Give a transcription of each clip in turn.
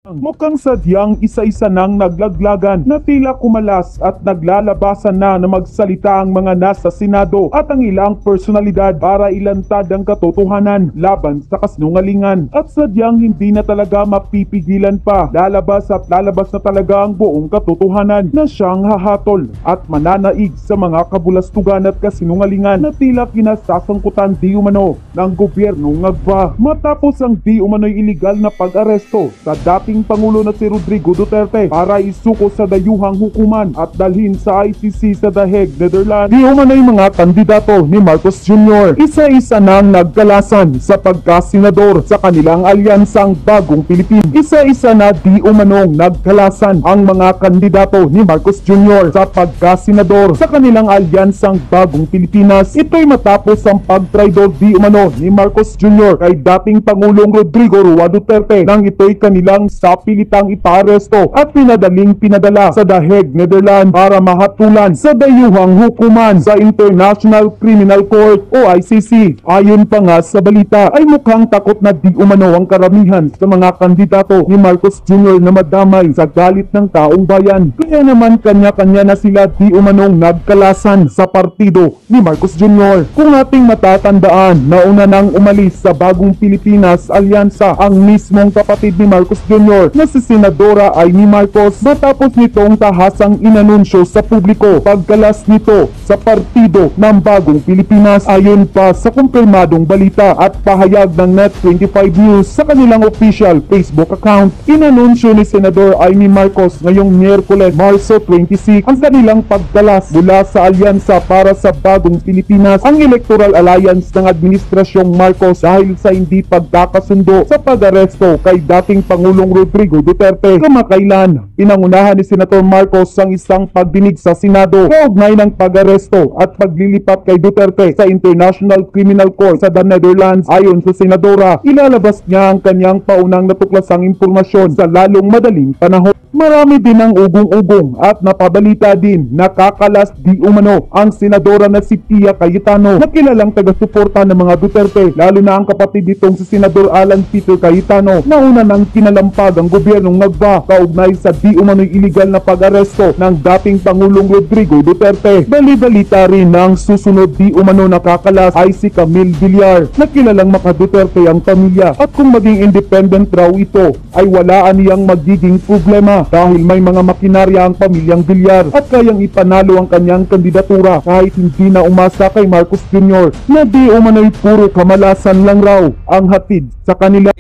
Mukhang sadyang isa-isa nang naglaglagan na tila kumalas at naglalabasan na magsalita ang mga nasa Senado at ang ilang personalidad para ilantad ang katotohanan laban sa kasinungalingan. At sadyang hindi na talaga mapipigilan pa. Lalabas na talaga ang buong katotohanan na siyang hahatol at mananaig sa mga kabulastugan at kasinungalingan na tila kinasasangkutan di umano ng gobyernong Agva. Matapos ang di umano'y iligal na pag-aresto sa dating Pangulo na si Rodrigo Duterte para isuko sa dayuhang hukuman at dalhin sa ICC sa The Hague, Netherlands. Di umano'y mga kandidato ni Marcos Jr. Isa-isa nang nagkalasan sa pagkasenador sa kanilang alyansang Bagong Pilipinas. Isa-isa na di umanong nagkalasan ang mga kandidato ni Marcos Jr. sa pagkasenador sa kanilang alyansang Bagong Pilipinas. Ito'y matapos ang pagtraidor di umano ni Marcos Jr. kay dating Pangulong Rodrigo Roa Duterte nang ito'y kanilang sa pilitang iparesto at pinadala sa The Hague, Netherlands para mahatulan sa dayuhang hukuman sa International Criminal Court o ICC. Ayon pa nga sa balita ay mukhang takot na di umano ang karamihan sa mga kandidato ni Marcos Jr. na madamay sa galit ng taong bayan. Kaya naman kanya-kanya na sila di umanong nagkalasan sa partido ni Marcos Jr. Kung ating matatandaan, nauna nang umalis sa Bagong Pilipinas Alyansa ang mismong kapatid ni Marcos Jr. na si Senadora Amy Marcos matapos nitong tahasang inanunsyo sa publiko pagkalas nito sa partido ng Bagong Pilipinas. Ayon pa sa kumpirmadong balita at pahayag ng Net25 News sa kanilang official Facebook account, inanunsyo ni Senador Amy Marcos ngayong Miyerkules, Marso 26 ang kanilang pagkalas mula sa alyansa para sa Bagong Pilipinas, ang Electoral Alliance ng Administrasyong Marcos dahil sa hindi pagkakasundo sa pag-aresto kay dating Pangulong Rodrigo Duterte. Kamakailan, pinangunahan ni Senator Marcos ang isang pagdinig sa Senado kaugnay ng pag-aresto at paglilipat kay Duterte sa International Criminal Court sa The Netherlands. Ayon sa Senadora, ilalabas niya ang kanyang paunang natuklasang impormasyon sa lalong madaling panahon. Marami din ang ugong-ugong at napabalita din na kakalas di umano ang Senadora na si Pia Cayetano na kilalang taga-suporta ng mga Duterte, lalo na ang kapatid nitong si Senador Alan Peter Cayetano na una nang kinalampag ang gobyernong Agva kaugnay sa di umano'y iligal na pag-aresto ng dating Pangulong Rodrigo Duterte. Bali-balita rin na ang susunod di umano nakakalas ay si Camille Villar na kilalang maka-Duterte ang pamilya at kung maging independent raw ito ay wala aniyang magiging problema dahil may mga makinarya ang pamilyang Villar at kayang ipanalo ang kanyang kandidatura kahit hindi na umasa kay Marcos Jr. na di umano'y puro kamalasan lang raw ang hatid sa kanila.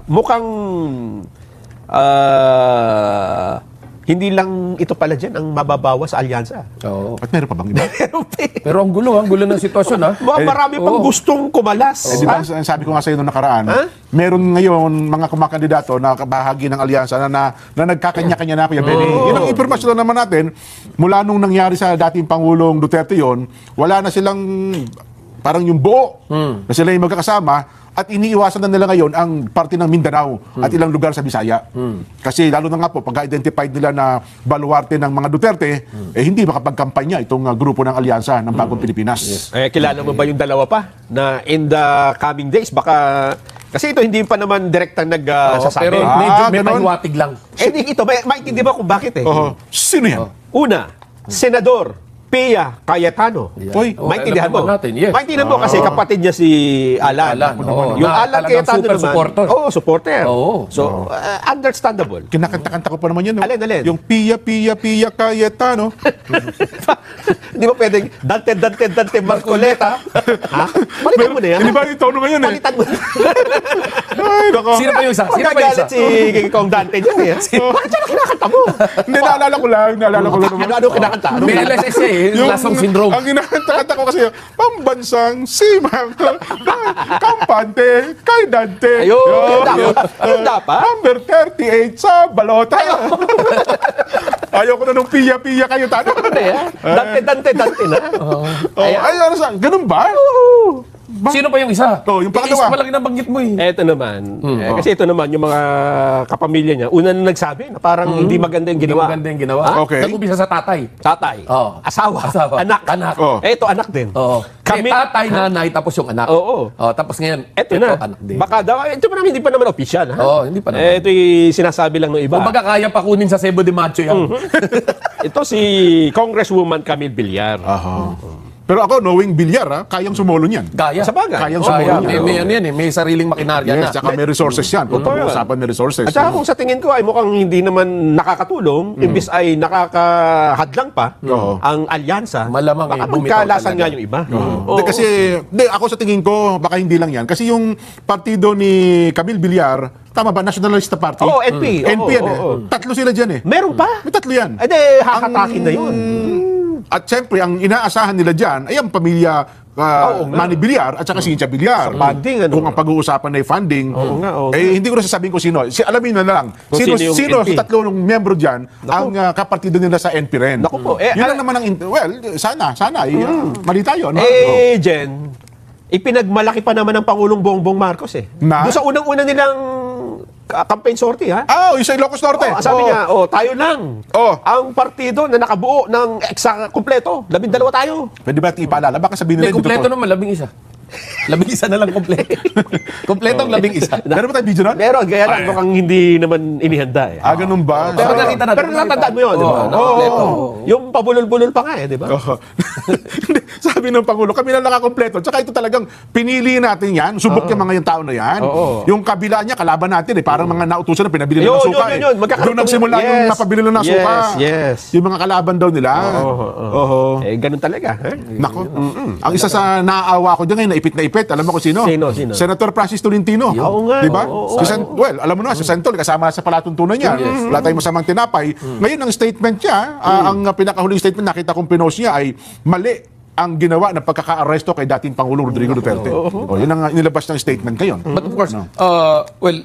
Mukhang hindi lang ito pala dyan ang mababawas sa alyansa. Oo. At meron pa bang iba? Pero ang gulo ng sitwasyon, ha? Marami pang gustong kumalas. Di ba, sabi ko nga sa iyo noong nakaraan, meron ngayon mga kumakandidato na bahagi ng alyansa na nagkakanya-kanya na, Kuya Benny. Yun ang impormasyon na naman natin, mula nung nangyari sa dating Pangulong Duterte yon, wala na silang parang yung buo na sila yung magkakasama. At iniiwasan na nila ngayon ang parte ng Mindanao at ilang lugar sa Bisaya. Kasi lalo na nga po, pag-identified nila na baluarte ng mga Duterte, hindi makapagkampanya itong grupo ng alyansa ng Bagong Pilipinas. Yes. Kilala mo ba yung dalawa pa na in the coming days, baka... Kasi ito hindi pa naman direktang nagsasabi. Pero may mahiwatig lang. Ito, maintindihan ba kung bakit Sino yan? Una, Senador Pia Cayetano. Hoy, maintindihan mo. Yes. Maintindihan mo kasi kapatid niya si Alan. Yung Alan Cayetano naman. Supporter. Supporter. Oo. So, understandable. Kinakanta-kanta ko pa naman yun. Alin? Yung Pia Cayetano. Hindi mo pwedeng Dante Marcoleta. Ha? Palitan mo na yan. Hindi ba yung tono ngayon Palitan mo na. Ay, nako. Sino pa yung isa? Magagalit si Kong Dante dyan eh. Bakit siya na kinakanta mo? Hindi, naalala ko lang. Ano kinakanta? May LSS yung lasong syndrome. Ang kinakanta ko kasi, pambansang simang kampante kay Dante. Ayun dapat. Number 38 sa balota. Ayaw ko na nung Pia kayo tanong. Dante na. Ay, ano sa, ganun ba? Sino pa yung isa? Oh, yung pangalawa. Isa pa lang nabanggit mo eh. Eto naman. Kasi ito naman, yung mga kapamilya niya, una na nagsabi na parang hindi maganda yung Hindi ginawa. maganda yung ginawa. Okay. Nag-umpisa sa tatay. Tatay, Oo. asawa, Asawa, anak. anak. Oh. Ito, anak din. Oo. Kami- Tatay, nanay, tapos yung anak. Oo. Tapos ngayon, Eto ito, na. anak din. Baka daw, ito pa naman, hindi pa naman official. Ha? Oo, hindi pa naman. Ito yung sinasabi lang ng iba. Kung baga kaya pa kunin sa Cebu de Macho yan. Ito si Congresswoman Camille Villar. Pero ako, knowing Villar, kayang sumolo niyan. Kaya. Sa bagay. Kayang Kaya. sumolo niyan. May ano yan eh. May sariling makinarya na. Yes, saka may resources yan. Kung pag-uusapan may resources. At saka kung sa tingin ko ay mukhang hindi naman nakakatulong, imbis ay nakakahadlang pa Oo. ang alyansa, Malamang baka bumitaw magkalasan talaga. nga yung iba. Hindi, kasi, ako sa tingin ko, baka hindi lang yan. Kasi yung partido ni Camille Villar, tama ba? Nationalista Party? Oo, NP. NP yan Oo, eh. oo. Tatlo sila dyan eh. Meron pa? May tatlo yan. Ay, di, hakatakin na yun. At siyempre, ang inaasahan nila dyan ay ang pamilya Manny Villar at saka si Cynthia Villar. Sa funding, ano? Kung ang pag-uusapan na funding, oo nga. hindi ko na sasabihin ko sino. Alamin na lang. Kung Sino sino yung NP? sa tatlo ng miyembro dyan ang kapartido nila sa NP rin. Naku po. Yun lang naman ang, sana, mali tayo. No? Jen, ipinagmalaki pa naman ng Pangulong Bongbong Marcos eh. Na? Doon sa unang-una nilang campaign sortie, ha? Yung sa Ilocos Norte. Sabi niya, tayo lang. Oh. Ang partido na nakabuo ng kompleto. 12 tayo. Pwede ba ipaalala? Baka sabihin nila May kumpleto naman, 11. 11 na lang kumpleto. Kompletong 11. Meron ba tayo video nun? Pero gaya lang, mukhang hindi naman inihanda eh. Ganun ba? Pero nakita natin. Pero natatandaan mo yun, di ba? Kompleto. Yung pabulol-bulol pa nga eh, di ba? Hindi, sabi ng Pangulo, kami lang nakakompleto. Tsaka ito talagang pinili natin yan. Subok yung mga yung tao na yan. Yung kabila niya, kalaban natin eh. Parang mga nautusan na pinabili lang ng suka eh. Magkakaroon Doon nagsimula yung yes. napabili lang ng suka. Yes. Yung mga kalaban daw nila. Eh, ganun talaga. Eh? Nako. Ang isa sa naaawa ko dyan ngayon, naipit na ipit. Alam mo kung sino? Sino? Senator Francis Tolentino. Oo nga, Di ba? oo. Well, alam mo na, si Santol, kasama sa palatuntunan niya. Wala tayong masamang tinapay. Ngayon, ang statement niya, ang pinakahuling statement nakita kong pinost niya ay mali ang ginawa ng pagkaka-aresto kay dating Pangulong Rodrigo Duterte. Yun ang nilabas ng statement ngayon. But of course, well,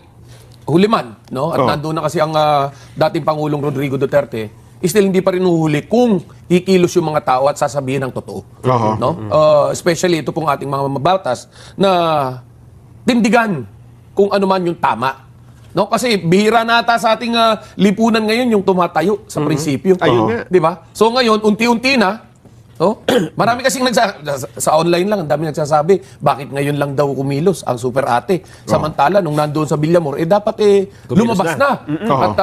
huli man, no? At nandun na kasi ang dating Pangulong Rodrigo Duterte, still hindi pa rin uhuli kung kikilos yung mga tao at sasabihin ng totoo. No? Especially ito pong ating mga mababatas na tindigan kung ano man yung tama. No? Kasi bihira na ata sa ating lipunan ngayon yung tumatayo sa prinsipyo. Ayun nga. Di ba? So ngayon, unti-unti na, no? Marami kasing sa online lang, ang dami nagsasabi, bakit ngayon lang daw kumilos ang super ate? Samantala, nung nandoon sa Villamor, dapat lumabas na. At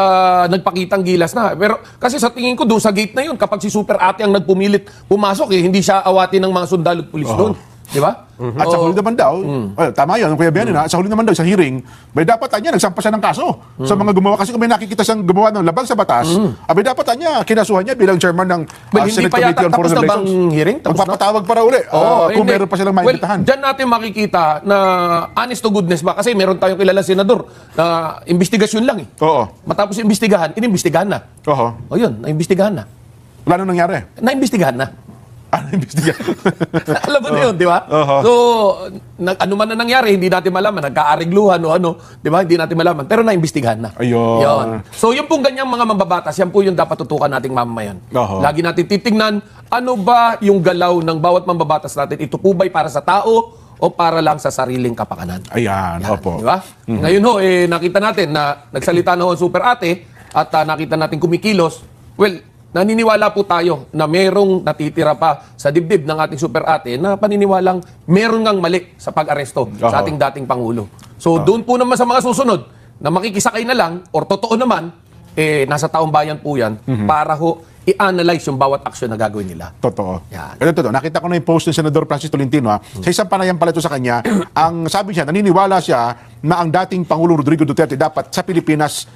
nagpakitang gilas na. Pero kasi sa tingin ko, doon sa gate na yun, kapag si super ate ang nagpumilit pumasok, hindi siya awatin ng mga sundalo at pulis doon. Di ba? At sa huli naman daw, tama yun, Kuya Bianin, sa huli naman daw, sa hearing, may dapat anya, nagsampa siya ng kaso sa mga gumawa. Kasi kung may nakikita siyang gumawa ng labag sa batas, may dapat anya, kinasuhan niya bilang chairman ng Well, hindi Senate pa yata Committee on tapos Foreign na bang Relations. hearing? Tapos na? Magpapatawag para uli. Kung Hindi. meron pa silang maibitahan. Well, dyan natin makikita na honest to goodness ba? Kasi meron tayong kilala senador na investigasyon lang eh. Oo. Matapos imbestigahan, inimbestigahan na. Oo. O yun, naimbestigahan na. Wala nang nangyari. Naimbestigahan na. Investigahan. Alam mo na yun, di ba? So, ano man na nangyari, hindi natin malaman. Nagkaarigluhan o ano, di ba? Hindi natin malaman. Pero naimbestigahan na. Ayun. Yun. So, yung pong ganyang mga mababatas, yan po yung dapat tutukan nating mamamayan. Lagi natin titingnan, ano ba yung galaw ng bawat mambabatas natin? Ito po ba'y para sa tao o para lang sa sariling kapakanan? Ayan, opo. Di ba? Ngayon ho, nakita natin na nagsalita na ho ang super ate at nakita natin kumikilos. Well, naniniwala po tayo na merong natitira pa sa dibdib ng ating super ate na paniniwalang meron ngang mali sa pag-aresto sa ating dating Pangulo. So doon po naman sa mga susunod na makikisakay na lang or totoo naman, nasa taong bayan po yan para ho i-analyze yung bawat aksyon na gagawin nila. Totoo. Yan. Ito, totoo. Nakita ko na yung post ng Senador Francis Tolentino. Sa isang panayam pala ito sa kanya, ang sabi siya, naniniwala siya na ang dating Pangulong Rodrigo Duterte dapat sa Pilipinas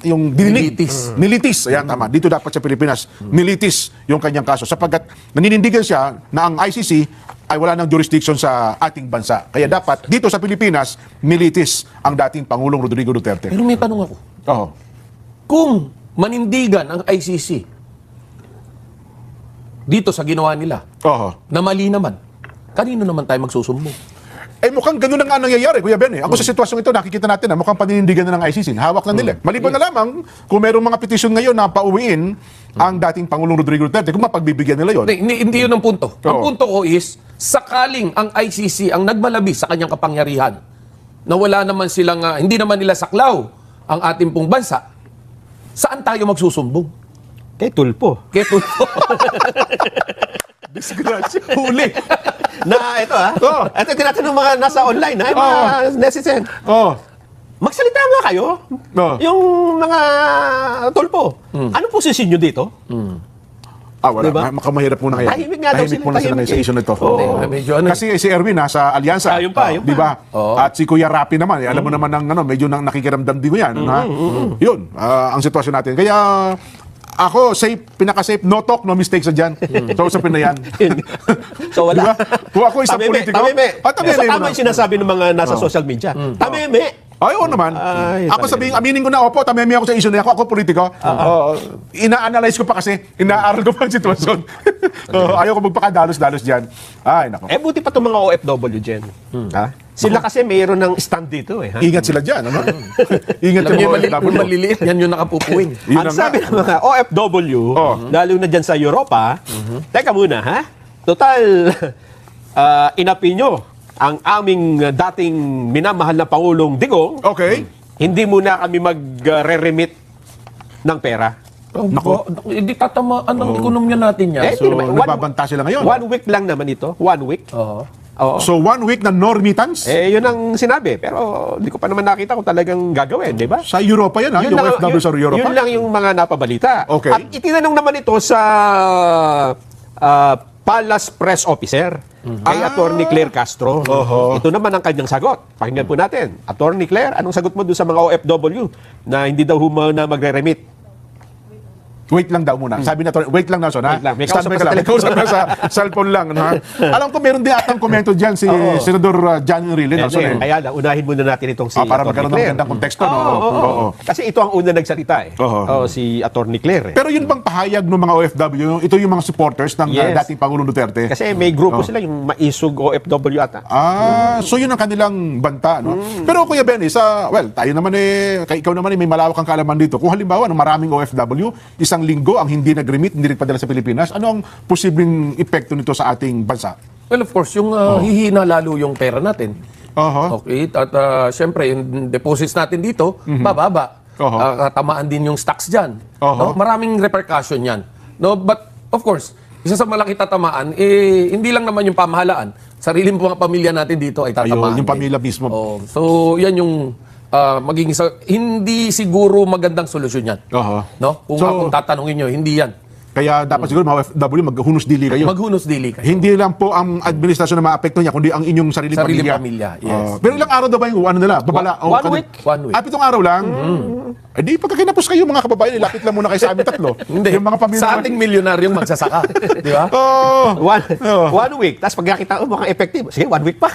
yung nilitis. Ayan, tama. Dito dapat sa Pilipinas, nilitis yung kanyang kaso. Sapagkat naninindigan siya na ang ICC ay wala ng jurisdiction sa ating bansa. Kaya dapat dito sa Pilipinas, nilitis ang dating Pangulong Rodrigo Duterte. Pero may tanong ako. Oo. Kung manindigan ang ICC dito sa ginawa nila, Oo. na mali naman, kanino naman tayo magsusumbong? mukhang ganun na nga nangyayari, Kuya Ben. Ako sa sitwasyong ito, nakikita natin na mukhang paninindigan na ng ICC. Hawak na nila. Maliban na lamang, kung merong mga petisyon ngayon na pauwiin ang dating Pangulong Rodrigo Duterte, kung mapagbibigyan nila yon. Hindi yun ang punto. Ang Oo. punto ko is, sakaling ang ICC ang nagmalabi sa kanyang kapangyarihan, na wala naman silang, hindi naman nila saklaw ang ating pong bansa, saan tayo magsusumbong? Kay Tulpo. Kaya tulpo. Disgrasya. Huli. Na ito Oo. Ito tinatanong mga nasa online ha, yung mga netizen. Oh. Magsalita nga kayo. Oo. Yung mga Tulpo. Anong posisyon nyo dito? Wala. Diba? Makamahirap muna kaya. Tahimik nga daw sila, muna sila tahimik sa issue na ito. Hindi, medyo ano. Kasi si Erwin nasa Alyansa. Yun pa. Di ba? Oo. At si Kuya Rapi naman, alam mo naman medyo nakikiramdam din ko yan. Ha? Yun, ang sitwasyon natin. Kaya ako, safe, pinaka-safe, no talk, no mistakes sa dyan. So, usapin na yan. So wala. Diba? Kung ako isang politiko. Tameme. Tameme So, tama muna. yung sinasabi ng mga nasa social media. Tameme. Ay, oo naman. Ay, ako talaga. aminin ko na, opo, tamemi ako sa issue na yan. Ako politiko. Ina-analyze ko pa kasi, inaaral ko pa ang sitwasyon. Ayaw ko magpakadalos-dalos dyan. Ay, nako. Buti pa itong mga OFW dyan. Ha? Sila kasi mayroon ng stand dito Ha? Ingat sila dyan. Ano? Ingat Alam niyo, yung kung mga maliliit, yan yung nakapupuwing. Yun Ang na sabi nga. ng mga OFW, lalo na dyan sa Europa, teka muna ha, total inapi nyo ang aming dating minamahal na Pangulong Digong, Okay. hindi muna kami mag-re-remit ng pera. Nako, hindi tatamaan ang ekonomiya natin yan. So, Hindi naman. nagbabanta sila ngayon. 1 week lang naman ito. 1 week. Oo. Oo. So, 1 week na no remittance? Yun ang sinabi. Pero hindi ko pa naman nakita kung talagang gagawin, di ba? Sa Europa yan, ha? Yung OFW sa Europa? Yun lang yung mga napabalita. Okay. At itinanong naman ito sa Palace Press Officer kay Attorney Claire Castro. Ito naman ang kanyang sagot. Pakinggan po natin. Attorney Claire, anong sagot mo doon sa mga OFW na hindi daw na magre-remit? Wait lang daw muna. Sabi na to, wait lang na, son, ha? Wait lang. May kausap Standby pa sa ka lang. May telepono. kausap na sa cellphone lang, ano, ha? Alam ko, meron din atang komento dyan si Senador John Enrile, no, son, eh. Kaya lang, unahin muna natin itong si Para Attorney magkaroon ng Claire. magandang konteksto, no? Oo. Kasi ito ang una nagsalita si Attorney Claire. Pero yun bang pahayag ng mga OFW, ito yung mga supporters ng Yes. dating Pangulong Duterte? Kasi may grupo sila, yung maisog OFW ata. So yun ang kanilang banta, no? Pero Kuya Benny, tayo naman ikaw naman may malawak kang kaalaman dito. Kung halimbawa, ng maraming OFW, isang linggo ang hindi nag-remit, hindi nagpadala sa Pilipinas, ano ang posibleng epekto nito sa ating bansa? Well, of course, yung hihina lalo yung pera natin. Okay? At syempre, yung deposits natin dito, bababa. Tamaan din yung stocks dyan. No? Maraming repercussion yan. No? But, of course, isa sa malaki tatamaan, hindi lang naman yung pamahalaan. Sariling mga pamilya natin dito ay tatamaan. Yung pamilya mismo. So, yan yung magiging hindi siguro magandang solusyon yan. No? Kung akong tatanungin nyo, hindi yan. Kaya dapat siguro mga OFW maghunos dili kayo. Maghunos dili kayo. Hindi lang po ang administrasyon na maapekto niya, kundi ang inyong sariling pamilya. Yes. Pero ilang araw daw ba yung nila? Babala? 1 week. 1 week. 7 araw lang? Di pagka kinapos kayo mga kababayan, ilapit lang muna kayo sa amin tatlo. Hindi. Yung mga pamilya. Sa ating milyonaryong magsasaka. Di ba? One week. Tapos pag nakita mukhang effective, sige, 1 week pa.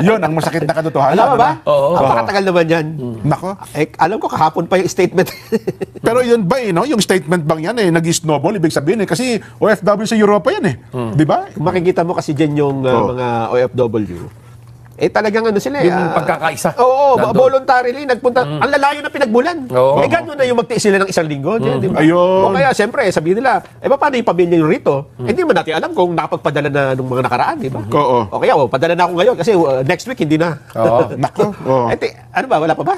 Yun ang masakit na katotohanan. Alam mo ba? Oo. Napakatagal naman yan. Nako. Alam ko kahapon pa yung statement. Pero yun ba no? Yung statement bang yan nag-snowball, ibig sabihin kasi OFW sa Europa yan Di ba? Kung makikita mo kasi dyan yung mga OFW, talagang sila Yung pagkakaisa. Oo, Nandun. voluntarily nagpunta. Ang lalayo na pinagbulan. Oo. Gano'n na yung magtiis sila ng isang linggo. Di ba? O Ayun. kaya, siyempre, sabihin nila, paano yung pamilya yung rito? Hindi man natin alam kung nakapagpadala na nung mga nakaraan, di ba? Oo. O kaya, padala na ako ngayon kasi next week hindi na. Nako. Ano ba, wala pa ba?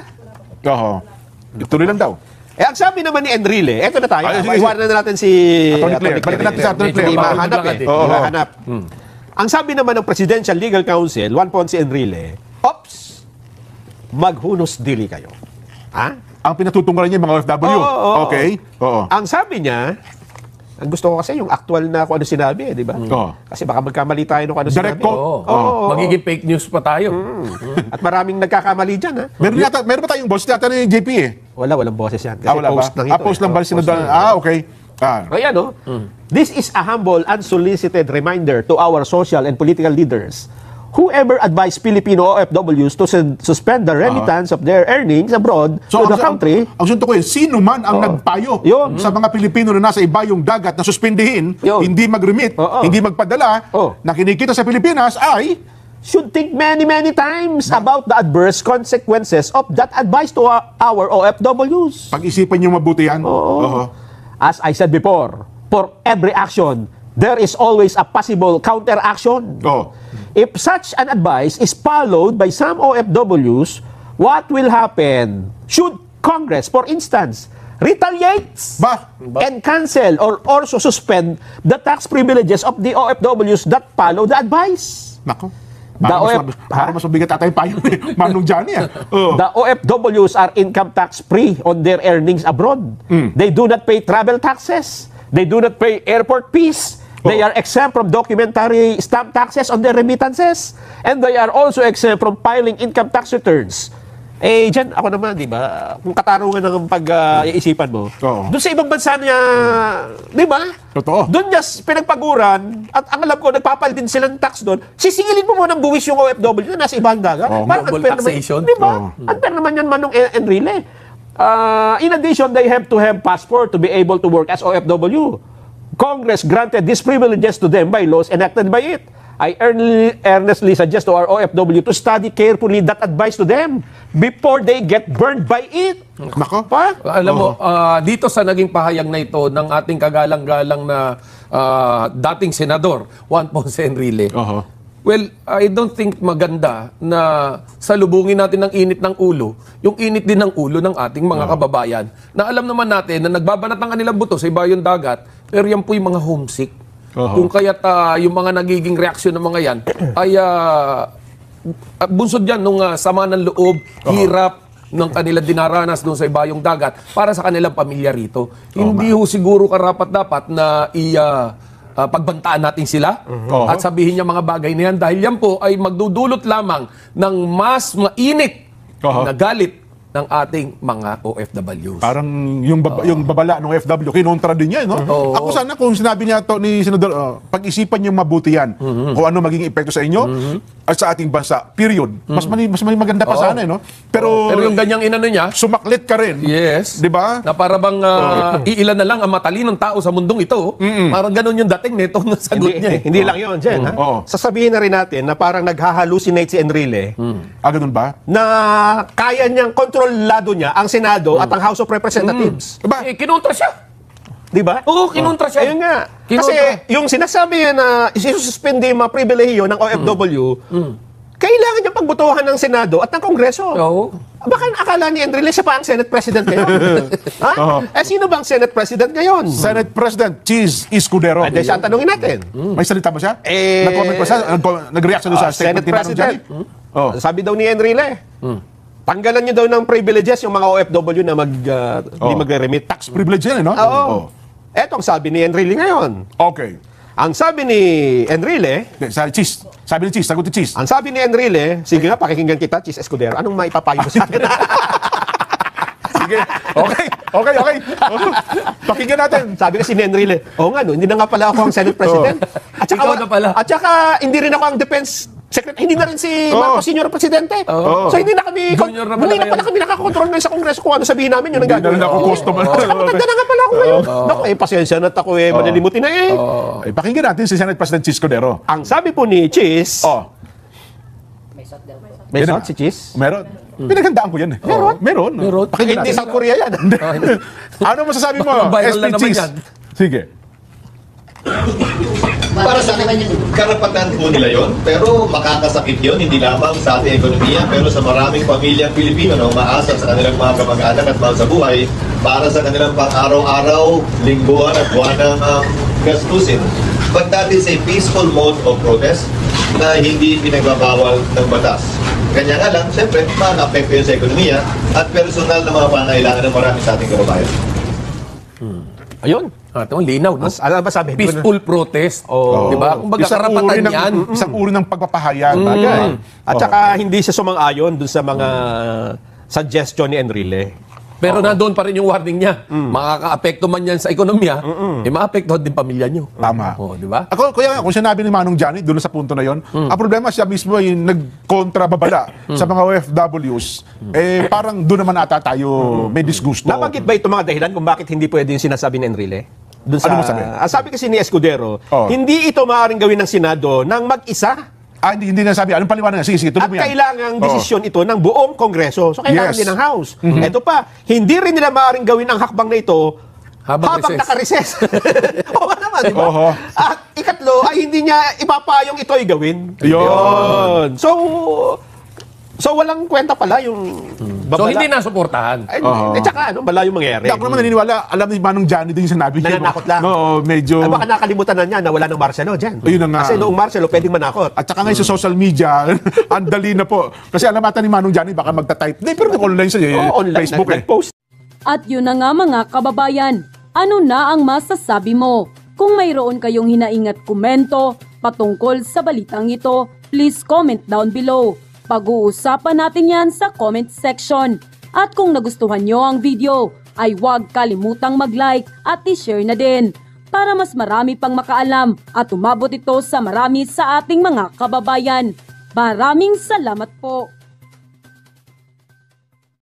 Tuloy lang daw. Ang sabi naman ni Enrile, eto na tayo. Sige. Iwanan na natin si Attorney Claire. Balikan natin sa Attorney Claire. Hindi mahanap Medyo Oo. mahanap. Ang sabi naman ng Presidential Legal Counsel, Juan Ponce Enrile, ops, maghunos dili kayo. Ha? Ang pinatutunggalan niya mga OFW. Oo. Okay. Oo. Ang sabi niya, ang gusto ko kasi yung actual na kung ano sinabi, di ba? Oo. Kasi baka magkamali tayo nung ano Direct sinabi. quote. Oo. Magiging fake news pa tayo. At maraming nagkakamali dyan, ha? Meron ba tayong boss yata ni JP Walang boses yan. Kasi wala post ba? lang ito. Post lang ba? Okay. Kaya this is a humble, unsolicited reminder to our social and political leaders. Whoever advised Filipino OFWs to suspend the remittance of their earnings abroad to the country, ang sunto ko yun, sino man ang nagpayo Yun. sa mga Pilipino na nasa ibayong dagat na suspindihin, Yun. hindi mag-remit, Oo. hindi magpadala, Oo. na kinikita sa Pilipinas ay should think many times about the adverse consequences of that advice to our OFWs. Pag-isipan nyo mabuti yan. Oo. As I said before, for every action, there is always a possible counteraction. Oo. If such an advice is followed by some OFWs, what will happen? Should Congress, for instance, retaliates and cancel or also suspend the tax privileges of the OFWs that follow the advice? Nako. The Para mas mabigat ata yung payo ni Manong Johnny. The OFWs are income tax free on their earnings abroad. They do not pay travel taxes. They do not pay airport fees. They are exempt from documentary stamp taxes on their remittances. And they are also exempt from filing income tax returns. Eh, dyan, ako naman, di ba? Kung katarungan ng pag-iisipan mo, doon sa ibang bansa niya, di ba? Totoo. Doon niya pinagpaguran, at ang alam ko, nagpapal din silang tax doon, sisingilin mo muna ng buwis yung OFW na nasa ibang dagat. Parang double unfair taxation. Naman, di ba? Unfair naman yan, Manong Enrile. In addition, they have to have passport to be able to work as OFW. Congress granted these privileges to them by laws enacted by it. I earnestly suggest to our OFW to study carefully that advice to them before they get burned by it. Nako. Pa? Alam mo, dito sa naging pahayag na ito ng ating kagalang-galang na dating senador, Juan Ponce Enrile, well, I don't think maganda na salubungin natin ng init ng ulo, yung init din ng ulo ng ating mga kababayan. Na alam naman natin na nagbabanat ng kanilang buto sa ibayong dagat, pero yan po yung mga homesick. Kung kaya't yung mga nagiging reaksyon ng mga yan ay bunsod yan nung sama ng loob, hirap ng kanila dinaranas doon sa ibayong dagat para sa kanilang pamilya rito. Hindi ho siguro karapat-dapat na pagbantaan natin sila at sabihin niya mga bagay na yan dahil yan po ay magdudulot lamang ng mas mainit na galit ng ating mga OFWs. Parang yung babala ng OFW, kinontra din niya, no? Ako sana kung sinabi niya to ni Senador, pag-isipan niyo mabuti yan kung ano magiging epekto sa inyo at sa ating bansa, period. Mas maganda pa sana, no? Pero yung ganyang inano niya, sumaklit ka rin. yes. Di ba? Na para bang iilan na lang ang matalinong tao sa mundong ito. Parang ganun yung dating nito na sagot niya. Hindi lang yun, Jen. Sasabihin na rin natin na parang naghahalucinate si Enrile Ganun ba? na kaya niyang kontrolado niya ang Senado at ang House of Representatives. Ba? Kinontra siya. Di ba? Oo, kinontra siya. Ayun nga. Kinontra. Kasi yung sinasabi niya na isususpende yung mga pribilehiyo ng OFW, kailangan niyang pagbutuhan ng Senado at ng Kongreso. Oo. Baka akala ni Enrile siya pa ang Senate President ngayon. Eh, sino bang Senate President ngayon? Senate President Cheese Escudero. Hindi siya ang tanongin natin. May salita ba siya? Eh, Nag-comment ba siya? Nag-react siya doon sa statement Senate ni Manong Johnny? President. Sabi daw ni Enrile, tanggalan niyo daw ng privileges yung mga OFW na di magre-remit. Tax privilege yan, no? Oo. Eto ang sabi ni Enrile ngayon. Okay. Ang sabi ni Enrile, Sabi ni Cheese, sagot ni Cheese. ang sabi ni Enrile, sige nga, pakikinggan kita, Cheese Escudero, anong maipapayo mo sa akin? Sige. Okay. Pakinggan natin. Sabi kasi ni Enrile, oo nga, no, hindi na nga pala ako ang Senate President. At saka, Ikaw na pala. At saka, hindi rin ako ang Defense Secretary. Hindi na rin si Marcos Senior Presidente. So, hindi na kami, Junior na pala hindi na pala kayo. kami nakakontrol ngayon sa Kongreso kung ano sabihin namin yun ang Hindi na gagawin. rin ako customer. At saka, matanda na nga pala ako ngayon. Naku, pasensya na ako malilimutin na Pakinggan natin si Senate President Cheese Escudero. Ang sabi po ni Cheese, may shot si Cheese? Meron. Pinaghandaan ko yan. Meron. Pakinggan Hindi natin. South Korea yan. Ano masasabi mo, Viral SP na naman Cheese? yan. Sige. Para sa akin, karapatan po nila yon, pero makakasakit yon hindi lamang sa ating ekonomiya, pero sa maraming pamilyang Pilipino na umaasa sa kanilang mga kamag-anak at mahal sa buhay para sa kanilang pang-araw-araw, lingguan at buwanang gastusin. But that is a peaceful mode of protest na hindi pinagbabawal ng batas. Kanya nga lang, siyempre, ma-apekto yun sa ekonomiya at personal na mga pangailangan ng marami sa ating kababayan. Ayun. Ito, linaw, no? Ano ba sabi? Peaceful protest. Di ba? Kung baga karapatan yan. Isang uri ng pagpapahayag. Bagay. At saka hindi siya sumang-ayon dun sa mga suggestion ni Enrile. Pero nandoon pa rin yung warning niya. Makaka-apekto man yan sa ekonomiya, maapektuhan din pamilya nyo. Tama. Di ba? Ako, kaya kung sinabi ni Manong Johnny doon sa punto na yon, ang problema siya mismo ay nagkontrababala sa mga OFWs. Parang doon naman ata tayo may disgusto. Nabanggit ba ito mga dahilan kung bakit hindi pwede yung sinasabi ni Enrile? Dun sa, Ano masabi? Ang sabi kasi ni Escudero, hindi ito maaaring gawin ng Senado ng mag-isa Hindi na sabi. Anong paliwanag nga? Sige, tuloy At mo yan. kailangang desisyon ito ng buong Kongreso. So kailangan Yes. din ng House. Ito pa, hindi rin nila maaaring gawin ang hakbang na ito Habang recess. naka-recess. Oo naman, di ba? Oho. At ikatlo, ay hindi niya ipapayong ito'y gawin. Yun. So walang kwenta pala yung So, hindi nasuportahan. Ay, tsaka bala yung mangyari. Ako naman naniniwala, alam ni Manong Johnny din yung sinabi niya. Nananakot lang. Oo, medyo... Ay, baka nakalimutan na niya na wala ng Marcelo dyan. Ayun na nga. Kasi noong Marcelo, pwedeng manakot. At saka ngayon sa social media, ang dali na po. Kasi alam ata ni Manong Johnny, baka magta-type. Hindi, pero online siya Online, Facebook nag-post. At yun na nga mga kababayan, ano na ang masasabi mo? Kung mayroon kayong hinaingat komento patungkol sa balitang ito, please comment down below. Pag-uusapan natin yan sa comment section. At kung nagustuhan nyo ang video, ay huwag kalimutang mag-like at i-share na din para mas marami pang makaalam at umabot ito sa marami sa ating mga kababayan. Maraming salamat po!